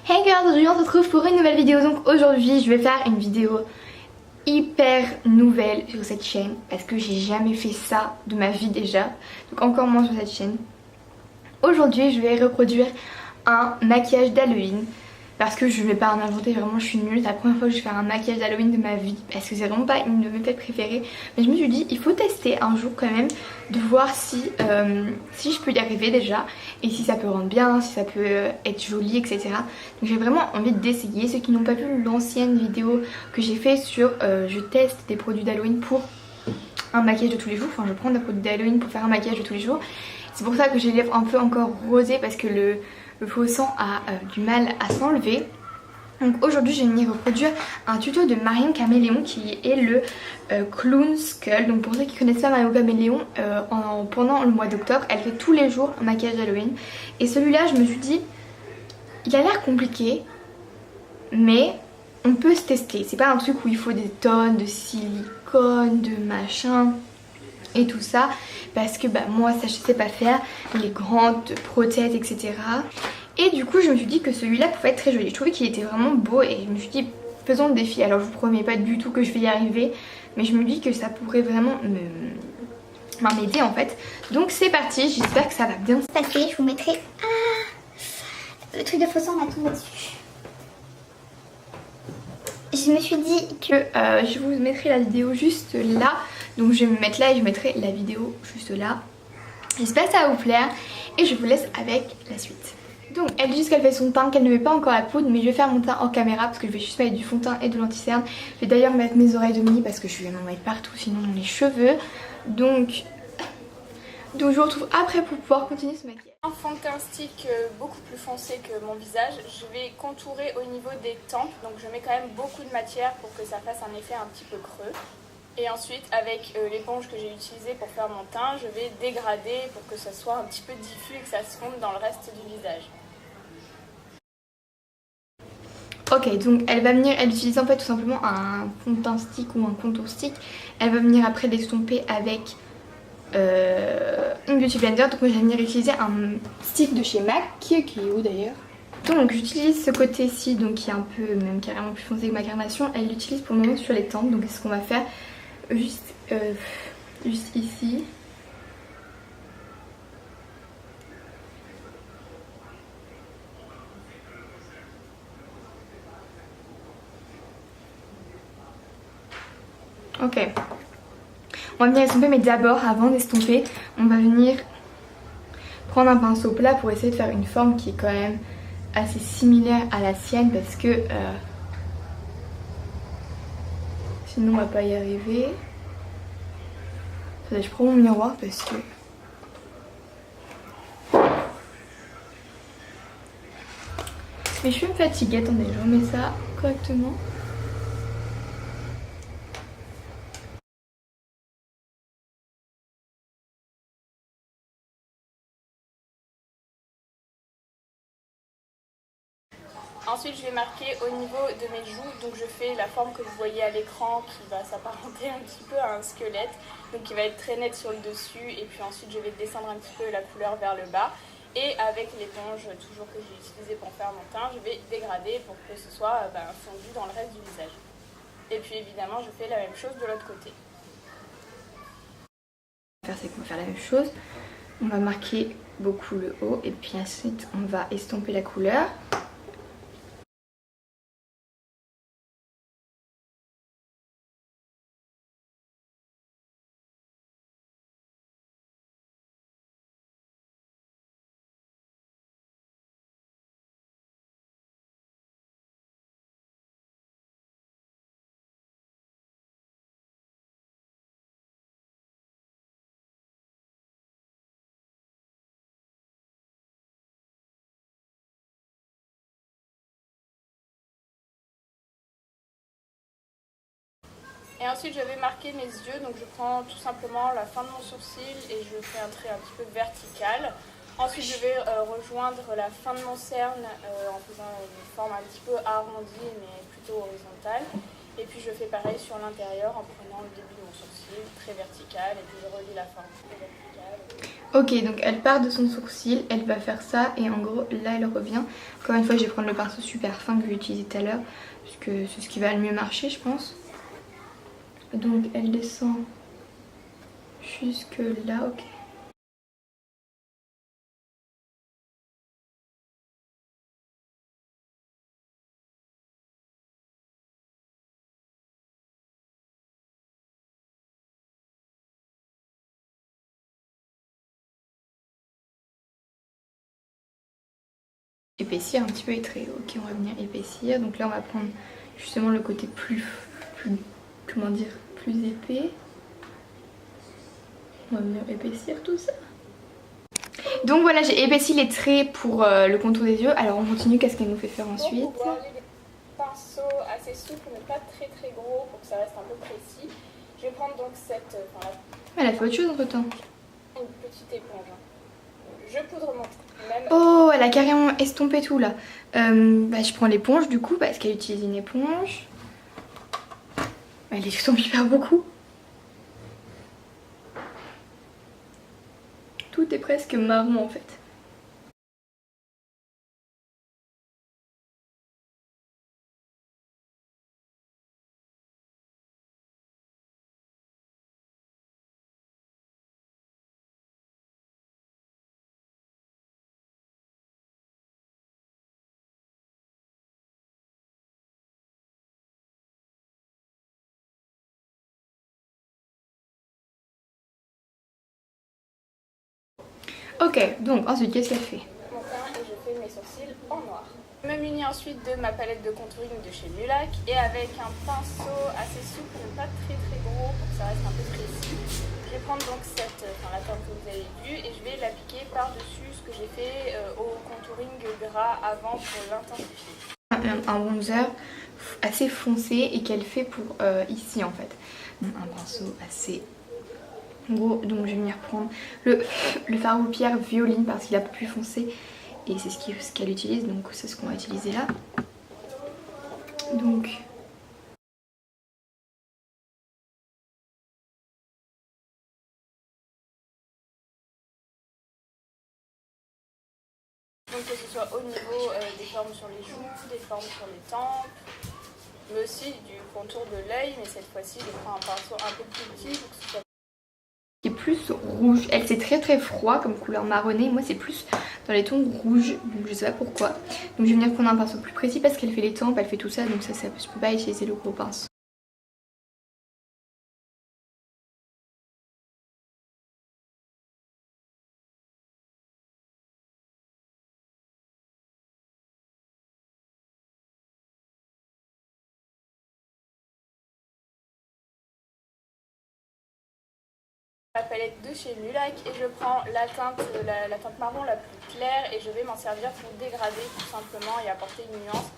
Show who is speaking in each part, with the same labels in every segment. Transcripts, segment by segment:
Speaker 1: Hey girls, aujourd'hui on se retrouve pour une nouvelle vidéo. Donc aujourd'hui je vais faire une vidéo hyper nouvelle sur cette chaîne parce que j'ai jamais fait ça de ma vie déjà, donc encore moins sur cette chaîne. Aujourd'hui je vais reproduire un maquillage d'Halloween parce que je vais pas en inventer, vraiment je suis nulle. C'est la première fois que je vais faire un maquillage d'Halloween de ma vie parce que c'est vraiment pas une de mes fêtes préférées. Mais je me suis dit il faut tester un jour quand même, de voir si je peux y arriver déjà et si ça peut rendre bien, si ça peut être joli, etc. Donc j'ai vraiment envie d'essayer. Ceux qui n'ont pas vu l'ancienne vidéo que j'ai fait sur je teste des produits d'Halloween pour un maquillage de tous les jours, enfin je prends des produits d'Halloween pour faire un maquillage de tous les jours. C'est pour ça que j'ai les lèvres un peu encore rosées parce que le faux sang a du mal à s'enlever. Donc aujourd'hui je vais venir reproduire un tuto de Marine Caméléon qui est le Clown Skull. Donc pour ceux qui connaissent pas Marine Caméléon, pendant le mois d'octobre elle fait tous les jours un maquillage d'Halloween. Et celui-là je me suis dit il a l'air compliqué mais on peut se tester. C'est pas un truc où il faut des tonnes de silicone, de machin et tout ça, parce que moi ça je sais pas faire, les grandes prothèses etc. Et du coup je me suis dit que celui-là pouvait être très joli. Je trouvais qu'il était vraiment beau et je me suis dit faisons le défi. Alors je vous promets pas du tout que je vais y arriver, mais je me dis que ça pourrait vraiment m'aider en fait. Donc c'est parti, j'espère que ça va bien se passer. Je vous mettrai... le truc de faux sang m'a tombé dessus. Je me suis dit que je vous mettrai la vidéo juste là. Donc je vais me mettre là et je mettrai la vidéo juste là. J'espère que ça va vous plaire et je vous laisse avec la suite. Donc elle dit juste qu'elle fait son teint, qu'elle ne met pas encore la poudre, mais je vais faire mon teint en caméra parce que je vais juste mettre du fond de teint et de l'anti-cerne. Je vais d'ailleurs mettre mes oreilles de Mini parce que je vais m'en mettre partout sinon dans les cheveux. Donc je vous retrouve après pour pouvoir continuer ce maquillage.
Speaker 2: Un fond de teint stick beaucoup plus foncé que mon visage. Je vais contourer au niveau des tempes, donc je mets quand même beaucoup de matière pour que ça fasse un effet un petit peu creux. Et ensuite avec l'éponge que j'ai utilisée pour faire mon teint, je vais dégrader pour que ça soit un petit peu diffus et que ça se fonde dans le reste du visage.
Speaker 1: Ok, donc elle va venir, elle utilise en fait tout simplement un fond de teint stick ou un contour stick. Elle va venir après l'estomper avec une beauty blender. Donc moi je vais venir utiliser un stick de chez MAC qui est où d'ailleurs. Donc j'utilise ce côté-ci donc qui est un peu même carrément plus foncé que ma carnation. Elle l'utilise pour le moment sur les tempes. Donc c'est ce qu'on va faire juste ici. Ok. On va venir estomper, mais d'abord, avant d'estomper, on va venir prendre un pinceau plat pour essayer de faire une forme qui est quand même assez similaire à la sienne parce que sinon on va pas y arriver. Attendez, je prends mon miroir parce que... Mais je suis me fatiguée, attendez, je remets ça correctement.
Speaker 2: Ensuite je vais marquer au niveau de mes joues, donc je fais la forme que vous voyez à l'écran qui va s'apparenter un petit peu à un squelette, donc qui va être très net sur le dessus, et puis ensuite je vais descendre un petit peu la couleur vers le bas. Et avec l'éponge toujours que j'ai utilisée pour faire mon teint, je vais dégrader pour que ce soit fondu dans le reste du visage. Et puis évidemment je fais la même chose de l'autre côté.
Speaker 1: C'est qu'on va faire la même chose. On va marquer beaucoup le haut et puis ensuite on va estomper la couleur.
Speaker 2: Et ensuite je vais marquer mes yeux, donc je prends tout simplement la fin de mon sourcil et je fais un trait un petit peu vertical. Ensuite je vais rejoindre la fin de mon cerne en faisant une forme un petit peu arrondie mais plutôt horizontale. Et puis je fais pareil sur l'intérieur en prenant le début de mon sourcil, très vertical, et puis je relis la forme très verticale.
Speaker 1: Ok, donc elle part de son sourcil, elle va faire ça et en gros là elle revient. Encore une fois je vais prendre le pinceau super fin que j'ai utilisé tout à l'heure puisque c'est ce qui va le mieux marcher je pense. Donc elle descend jusque là, ok. Épaissir un petit peu les traits, ok on va venir épaissir. Donc là on va prendre justement le côté plus comment dire, plus épais. On va venir épaissir tout ça. Donc voilà, j'ai épaissi les traits pour le contour des yeux. Alors on continue, qu'est-ce qu'elle nous fait faire ensuite?
Speaker 2: Donc on va aller des pinceaux assez souples mais pas très très gros pour que ça reste un peu précis. Je vais prendre donc cette...
Speaker 1: Elle a fait autre chose entre temps.
Speaker 2: Une petite éponge. Je poudre mon teint. Même...
Speaker 1: Oh, elle a carrément estompé tout là. Je prends l'éponge du coup parce qu'elle utilise une éponge. Elle estompe hyper beaucoup. Tout est presque marron en fait. Ok, donc ensuite qu'est-ce qu'elle fait?
Speaker 2: Mon teint et je fais mes sourcils en noir. Je me munis ensuite de ma palette de contouring de chez Mulac et avec un pinceau assez souple mais pas très très gros pour que ça reste un peu précis. Je vais prendre donc la teinte que vous avez vue et je vais l'appliquer par-dessus ce que j'ai fait au contouring gras avant pour l'intensifier.
Speaker 1: Un bronzer assez foncé et qu'elle fait pour ici en fait. Un pinceau assez gros, donc je vais venir prendre le fard à paupières Violine parce qu'il est un peu plus foncé et c'est ce qu'elle utilise, donc c'est ce qu'on va utiliser là. Donc
Speaker 2: que ce soit au niveau des formes sur les joues, des formes sur les tempes, mais aussi du contour de l'œil, mais cette fois-ci je prends un pinceau un peu plus petit pour que ce soit
Speaker 1: qui est plus rouge. Elle c'est très très froid comme couleur marronnée. Moi c'est plus dans les tons rouges. Donc je sais pas pourquoi. Donc je vais venir prendre un pinceau plus précis parce qu'elle fait les tempes, elle fait tout ça. Donc ça je peux pas utiliser le gros pinceau.
Speaker 2: la palette de chez Mulac et je prends la teinte marron la plus claire et je vais m'en servir pour dégrader tout simplement et apporter une nuance.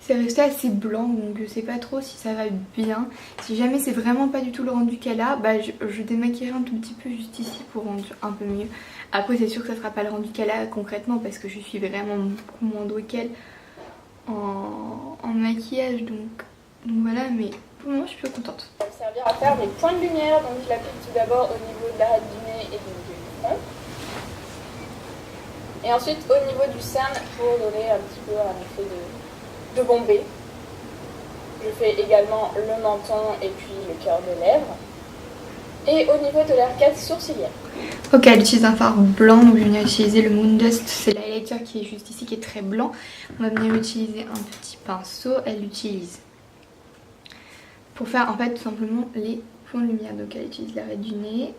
Speaker 1: C'est resté assez blanc donc je sais pas trop si ça va bien. Si jamais c'est vraiment pas du tout le rendu qu'elle a, je démaquillerai un tout petit peu juste ici pour rendre un peu mieux. Après c'est sûr que ça sera pas le rendu qu'elle a concrètement parce que je suis vraiment beaucoup moins douée qu'elle en maquillage donc voilà, mais pour le moment je suis plutôt contente.
Speaker 2: Ça va me servir à faire mes points de lumière, donc je l'applique tout d'abord au niveau de l'arête du nez et du milieu du front. Et ensuite au niveau du cerne pour donner un petit peu un effet de bombé. Je fais également le menton et puis le cœur des lèvres. Et au niveau de l'arcade sourcilière.
Speaker 1: Ok, elle utilise un fard blanc, donc je vais venir utiliser le Moon Dust, c'est l'highlighter qui est juste ici, qui est très blanc. On va venir utiliser un petit pinceau, elle l'utilise pour faire en fait tout simplement les points de lumière. Donc elle utilise l'arête du nez.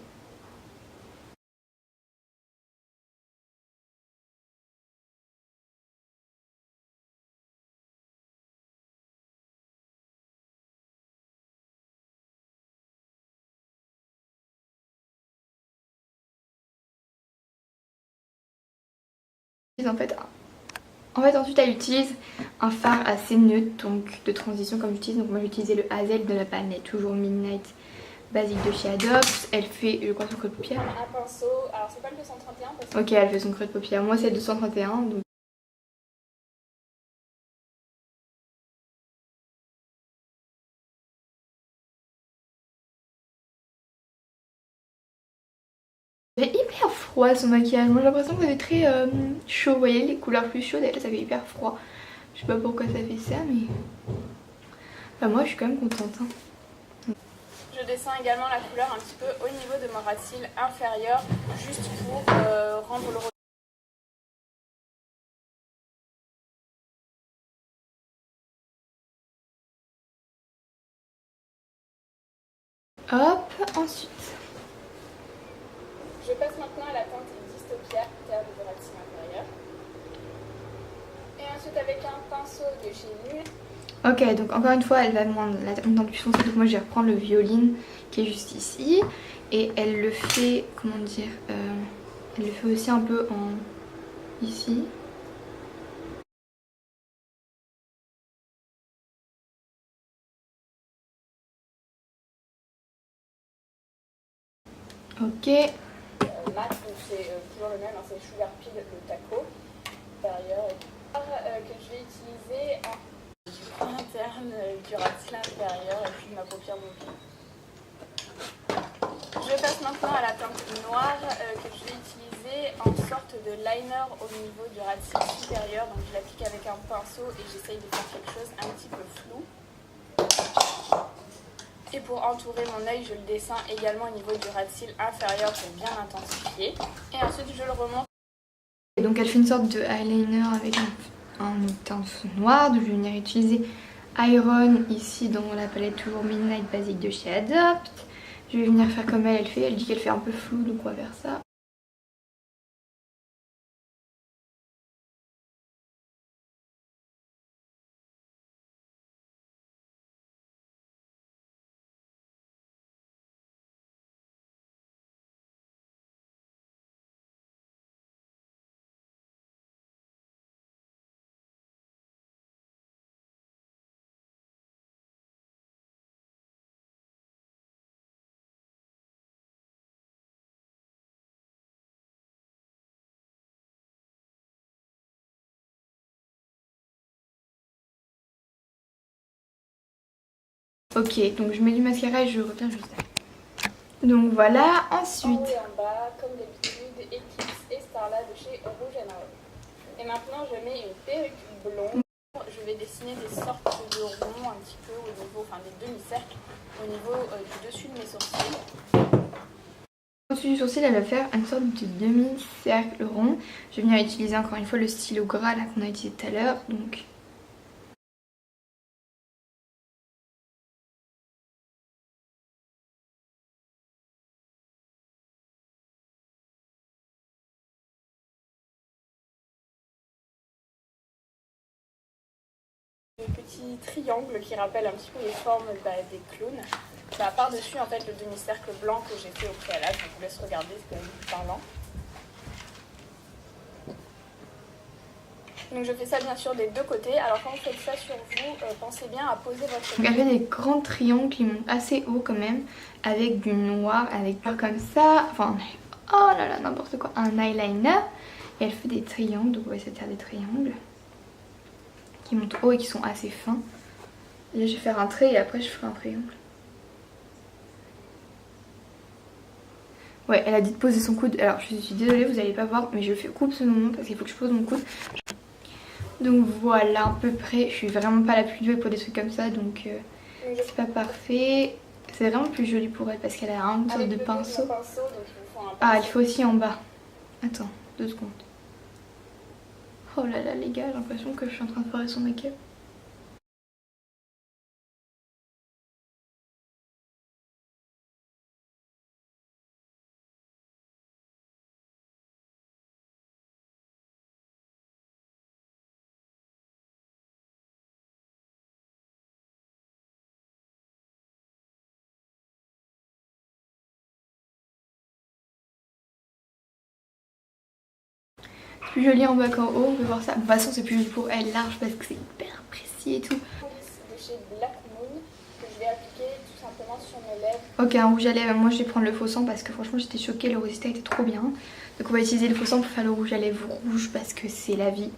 Speaker 1: En fait ensuite elle utilise un fard assez neutre, donc de transition comme j'utilise. Donc moi j'ai utilisé le Hazel de la palette toujours Midnight Basique de chez Adopt. Elle fait je crois son creux de paupière.
Speaker 2: Un pinceau, alors c'est pas le 231 parce que...
Speaker 1: Ok, elle fait son creux de paupière, moi c'est le 231 donc... Il fait hyper froid son maquillage, moi j'ai l'impression que ça fait très chaud, vous voyez les couleurs plus chaudes et là ça fait hyper froid. Je sais pas pourquoi ça fait ça mais... Bah moi je suis quand même contente. Hein.
Speaker 2: Je descends également la couleur un petit peu au niveau de mon ras de cils inférieur, juste pour rendre le reflet.
Speaker 1: Hop, ensuite.
Speaker 2: Je passe maintenant à la teinte Dystopia, terre de ras de cils inférieur. Et ensuite avec un pinceau de chez Nude.
Speaker 1: Ok, donc encore une fois, elle va demander la teinte plus foncée. Donc moi je vais reprendre le violine qui est juste ici. Et elle le fait, comment dire, elle le fait aussi un peu en... ici. Ok.
Speaker 2: Mat, donc c'est toujours le même, hein, c'est Sugar Peel, le taco inférieur que je vais utiliser en interne du ras de cils inférieur et puis ma paupière mobile. Je passe maintenant à la teinte noire que je vais utiliser en sorte de liner au niveau du ras de cils supérieur. Donc je l'applique avec un pinceau et j'essaye de faire quelque chose un petit peu flou. Et pour entourer mon œil, je le descends également au niveau du ras de cils inférieur pour bien intensifier. Et ensuite je le remonte.
Speaker 1: Et donc elle fait une sorte de eyeliner avec un teinte noire. Donc je vais venir utiliser Iron ici dans la palette toujours Midnight Basique de chez Adopt. Je vais venir faire comme elle fait. Elle dit qu'elle fait un peu flou, donc on va faire ça. Ok, donc je mets du mascara et je reviens juste après. Donc voilà, ensuite...
Speaker 2: En haut et en bas, comme d'habitude, Eclipse et Starla de chez Rouge & Rose. Et maintenant, je mets une perruque blonde. Je vais dessiner des sortes de ronds un petit peu au niveau, enfin des demi-cercles au niveau du dessus de mes sourcils.
Speaker 1: Au-dessus du sourcil, elle va faire une sorte de demi-cercle rond. Je vais venir utiliser encore une fois le stylo gras là qu'on a utilisé tout à l'heure. Donc...
Speaker 2: Des petits triangles qui rappellent un petit peu les formes des clowns. Par-dessus en fait le demi-cercle blanc que j'ai fait au préalable. Je vous laisse regarder, c'est quand même plus parlant. Donc je fais ça bien sûr des deux côtés. Alors quand vous faites ça sur vous, pensez bien à poser votre...
Speaker 1: Donc elle fait des grands triangles qui montent assez haut quand même. Avec du noir, avec peur comme ça. Enfin, oh là là, n'importe quoi. Un eyeliner. Et elle fait des triangles, donc on va essayer de faire des triangles. Qui montent haut et qui sont assez fins. Et là je vais faire un trait et après je ferai un triangle. Ouais, elle a dit de poser son coude. Alors je suis désolée, vous allez pas voir, mais je fais coupe ce moment parce qu'il faut que je pose mon coude. Donc voilà, à peu près. Je suis vraiment pas la plus douée pour des trucs comme ça, donc c'est pas parfait. C'est vraiment plus joli pour elle parce qu'elle a une sorte de pinceau. Ah, il faut aussi en bas. Attends, 2 secondes. Oh là là les gars, j'ai l'impression que je suis en train de foirer son make-up. plus joli en bas qu'en haut, on peut voir ça. De toute façon c'est plus joli pour elle large parce que c'est hyper précis et tout.
Speaker 2: De chez Black Moon que je vais appliquer tout simplement sur mes lèvres.
Speaker 1: Ok, un rouge à lèvres, moi je vais prendre le faux sang parce que franchement j'étais choquée, le rosita était trop bien. Donc on va utiliser le faux sang pour faire le rouge à lèvres rouge parce que c'est la vie.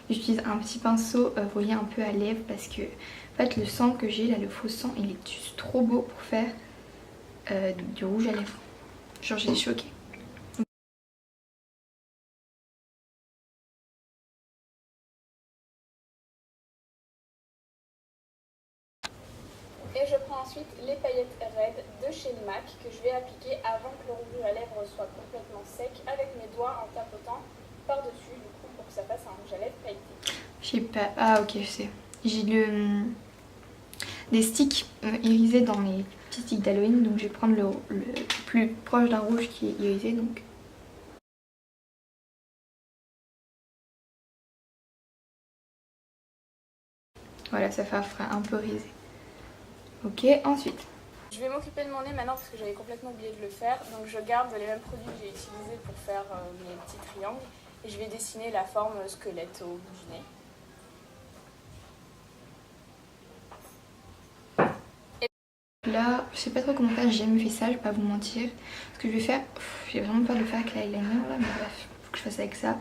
Speaker 1: J'utilise un petit pinceau, vous voyez, un peu à lèvres parce que en fait le sang que j'ai là, le faux sang, il est juste trop beau pour faire du rouge à lèvres. Genre j'étais choquée.
Speaker 2: Et je prends ensuite les paillettes raides de chez MAC que je vais appliquer avant que le rouge à lèvres soit complètement sec avec mes doigts en tapotant par-dessus du coup pour que ça fasse un rouge à lèvres pailleté.
Speaker 1: Je sais pas, ah ok je sais. J'ai des sticks irisés dans les petits sticks d'Halloween, donc je vais prendre le plus proche d'un rouge qui est irisé donc. Voilà, ça fera un peu risé. Ok, ensuite.
Speaker 2: Je vais m'occuper de mon nez maintenant parce que j'avais complètement oublié de le faire. Donc je garde les mêmes produits que j'ai utilisés pour faire mes petits triangles. Et je vais dessiner la forme squelette au bout du nez.
Speaker 1: Là, je sais pas trop comment faire, j'ai jamais fait ça, je vais pas vous mentir. Ce que je vais faire, j'ai vraiment peur de le faire avec l'eyeliner là, mais bref, faut que je fasse avec ça.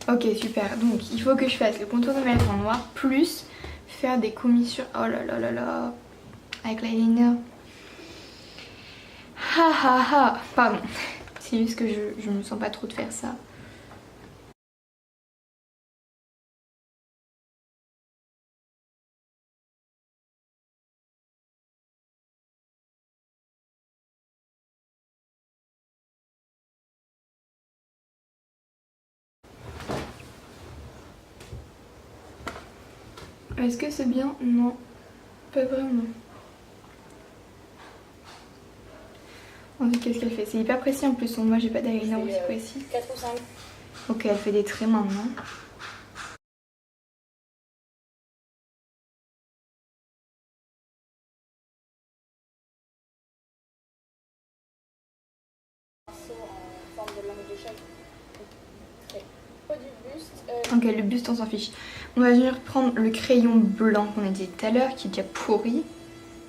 Speaker 1: Ok, super, donc il faut que je fasse le contour de mes lèvres en noir, plus faire des commissures, oh là là là là, avec l'eyeliner. Ha ha ha, pardon, c'est juste que je me sens pas trop de faire ça. Est-ce que c'est bien? Non, pas vraiment. Ensuite, qu'est-ce qu'elle fait? C'est hyper précis en plus, moi j'ai pas d'eyeliner aussi précis.
Speaker 2: 4 ou 5.
Speaker 1: Ok, elle fait des traits maintenant.
Speaker 2: En forme de langue de chat. Au du buste.
Speaker 1: Ok, le buste on s'en fiche. On va venir prendre le crayon blanc qu'on a dit tout à l'heure qui est déjà pourri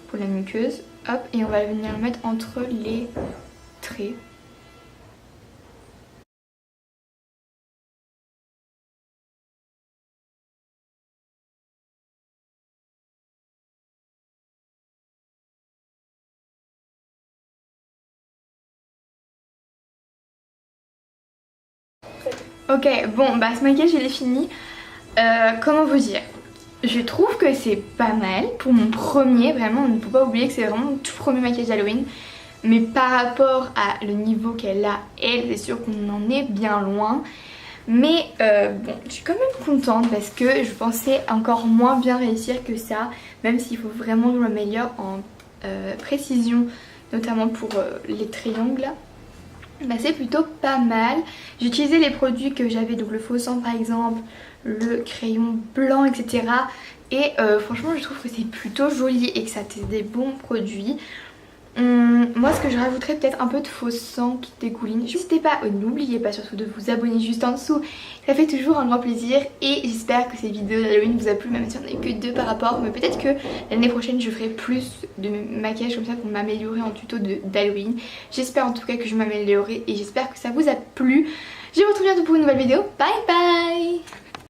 Speaker 1: pour la muqueuse. Hop, et on va venir le mettre entre les traits. Ok, bon, bah ce maquillage il est fini. Comment vous dire? Je trouve que c'est pas mal pour mon premier, vraiment, on ne peut pas oublier que c'est vraiment mon tout premier maquillage d'Halloween. Mais par rapport à le niveau qu'elle a, elle, c'est sûr qu'on en est bien loin. Mais bon, je suis quand même contente parce que je pensais encore moins bien réussir que ça. Même s'il faut vraiment que je m'améliore en précision, notamment pour les triangles. Bah, c'est plutôt pas mal. J'ai utilisé les produits que j'avais, donc le faux sang par exemple, le crayon blanc, etc. Et franchement je trouve que c'est plutôt joli et que ça teste des bons produits. Moi ce que je rajouterais peut-être un peu de faux sang qui dégouline. N'hésitez pas, n'oubliez pas surtout de vous abonner juste en dessous. Ça fait toujours un grand plaisir et j'espère que cette vidéo d'Halloween vous a plu, même si on n'a que 2 par rapport. Mais peut-être que l'année prochaine je ferai plus de maquillage comme ça pour m'améliorer en tuto d'Halloween. J'espère en tout cas que je m'améliorerai et j'espère que ça vous a plu. Je vous retrouve bientôt pour une nouvelle vidéo. Bye bye.